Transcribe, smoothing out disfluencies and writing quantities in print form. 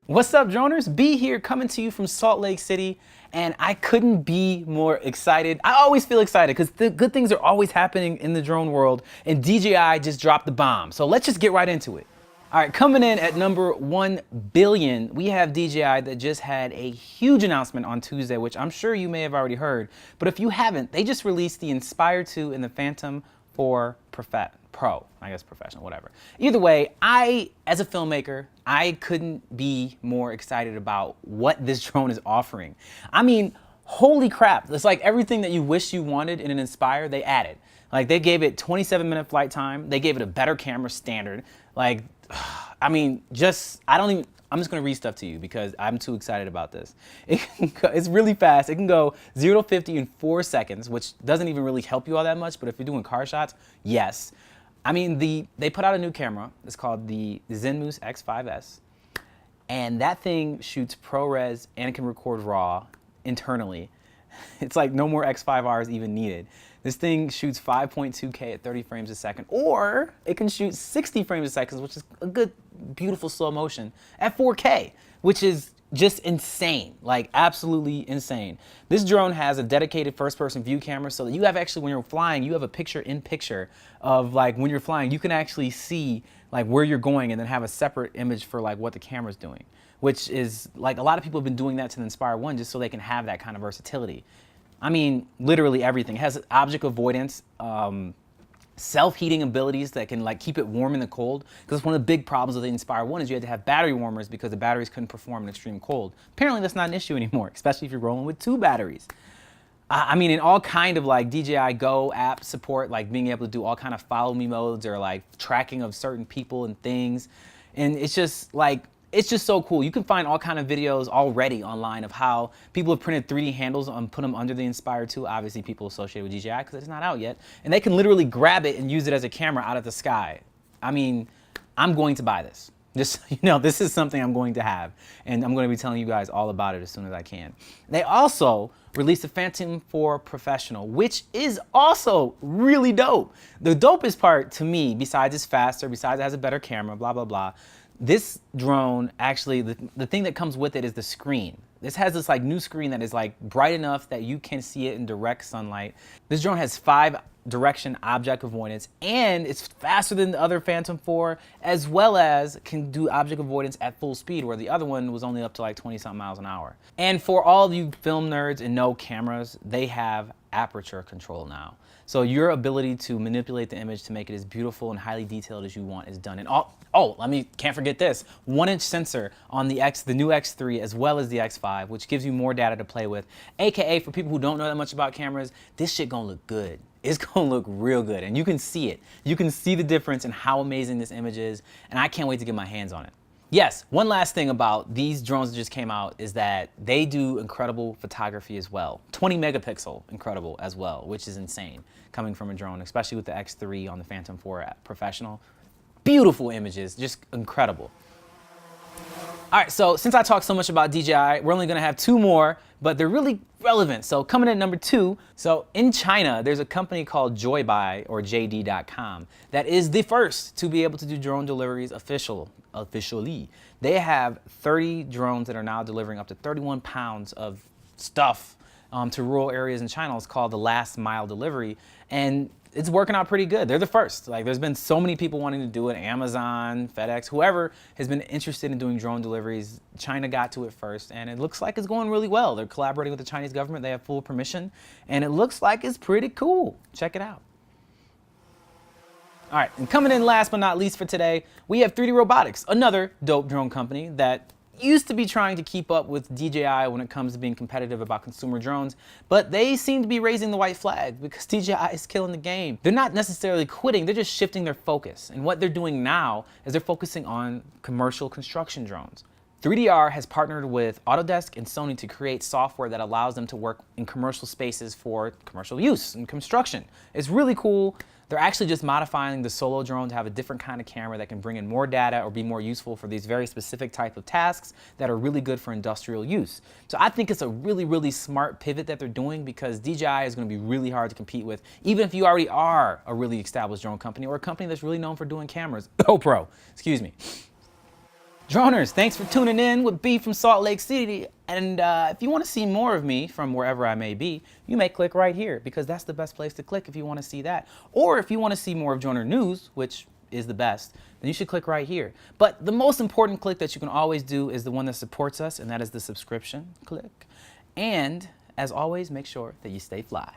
What's up, droners? B here, coming to you from Salt Lake City, and I couldn't be more excited. I always feel excited because the good things are always happening in the drone world, and DJI just dropped the bomb. So let's just get right into it. All right, coming in at number 1 billion, we have DJI that just had a huge announcement on Tuesday, which I'm sure you may have already heard. But if you haven't, they just released the Inspire 2 and the Phantom 4 Pro, I guess professional, whatever. Either way, as a filmmaker, I couldn't be more excited about what this drone is offering. I mean, holy crap. It's like everything that you wish you wanted in an Inspire, they added. Like they gave it 27-minute flight time. They gave it a better camera standard. Like, I mean, I'm just gonna read stuff to you because I'm too excited about this. It's really fast. It can go 0 to 50 in 4 seconds, which doesn't even really help you all that much, but if you're doing car shots, yes. I mean, they put out a new camera. It's called the Zenmuse X5S, and that thing shoots ProRes and it can record RAW internally. It's like no more X5Rs even needed. This thing shoots 5.2K at 30 frames a second, or it can shoot 60 frames a second, which is a good, beautiful slow motion, at 4K, which is just insane, like absolutely insane. This drone has a dedicated first-person view camera so that you have actually, when you're flying, you have a picture-in-picture of like when you're flying, you can actually see like where you're going and then have a separate image for like what the camera's doing, which is like a lot of people have been doing that to the Inspire 1 just so they can have that kind of versatility. I mean, literally everything. It has object avoidance, self-heating abilities that can like keep it warm in the cold. Because one of the big problems with the Inspire 1 is you had to have battery warmers because the batteries couldn't perform in extreme cold. Apparently that's not an issue anymore, especially if you're rolling with 2 batteries. I mean, in all kind of like DJI Go app support, like being able to do all kind of follow me modes or like tracking of certain people and things. And it's just like, it's just so cool. You can find all kind of videos already online of how people have printed 3D handles and put them under the Inspire 2. Obviously, people associated with DJI because it's not out yet. And they can literally grab it and use it as a camera out of the sky. I mean, I'm going to buy this. Just, you know, this is something I'm going to have. And I'm going to be telling you guys all about it as soon as I can. They also released the Phantom 4 Professional, which is also really dope. The dopest part to me, besides it's faster, besides it has a better camera, blah, blah, blah, this drone, actually, the thing that comes with it is the screen. This has this like new screen that is like bright enough that you can see it in direct sunlight. This drone has 5 direction object avoidance, and it's faster than the other Phantom 4, as well as can do object avoidance at full speed, where the other one was only up to like 20-something miles an hour. And for all of you film nerds and know cameras, they have aperture control now. So your ability to manipulate the image to make it as beautiful and highly detailed as you want is done. And can't forget this, 1-inch sensor on the new X3 as well as the X5, which gives you more data to play with. AKA, for people who don't know that much about cameras, this shit gonna look good. It's gonna look real good, and you can see it. You can see the difference in how amazing this image is, and I can't wait to get my hands on it. Yes, one last thing about these drones that just came out is that they do incredible photography as well. 20 megapixel incredible as well, which is insane coming from a drone, especially with the X3 on the Phantom 4 Professional. Beautiful images, just incredible. All right, so since I talked so much about DJI, we're only gonna have 2 more, but they're really relevant. So coming in at number 2, so in China, there's a company called Joybuy, or JD.com, that is the first to be able to do drone deliveries officially. They have 30 drones that are now delivering up to 31 pounds of stuff to rural areas in China. It's called the last mile delivery, and it's working out pretty good. They're the first. Like, there's been so many people wanting to do it. Amazon, FedEx, whoever has been interested in doing drone deliveries. China got to it first, and it looks like it's going really well. They're collaborating with the Chinese government. They have full permission, and it looks like it's pretty cool. Check it out. All right, and coming in last but not least for today, we have 3D Robotics, another dope drone company that used to be trying to keep up with DJI when it comes to being competitive about consumer drones, but they seem to be raising the white flag because DJI is killing the game. They're not necessarily quitting, they're just shifting their focus. And what they're doing now is they're focusing on commercial construction drones. 3DR has partnered with Autodesk and Sony to create software that allows them to work in commercial spaces for commercial use and construction. It's really cool. They're actually just modifying the Solo drone to have a different kind of camera that can bring in more data or be more useful for these very specific type of tasks that are really good for industrial use. So I think it's a really, really smart pivot that they're doing because DJI is going to be really hard to compete with, even if you already are a really established drone company or a company that's really known for doing cameras. GoPro, excuse me. Droners, thanks for tuning in with B from Salt Lake City. And if you want to see more of me from wherever I may be, you may click right here because that's the best place to click if you want to see that. Or if you want to see more of Droner News, which is the best, then you should click right here. But the most important click that you can always do is the one that supports us, and that is the subscription click. And as always, make sure that you stay fly.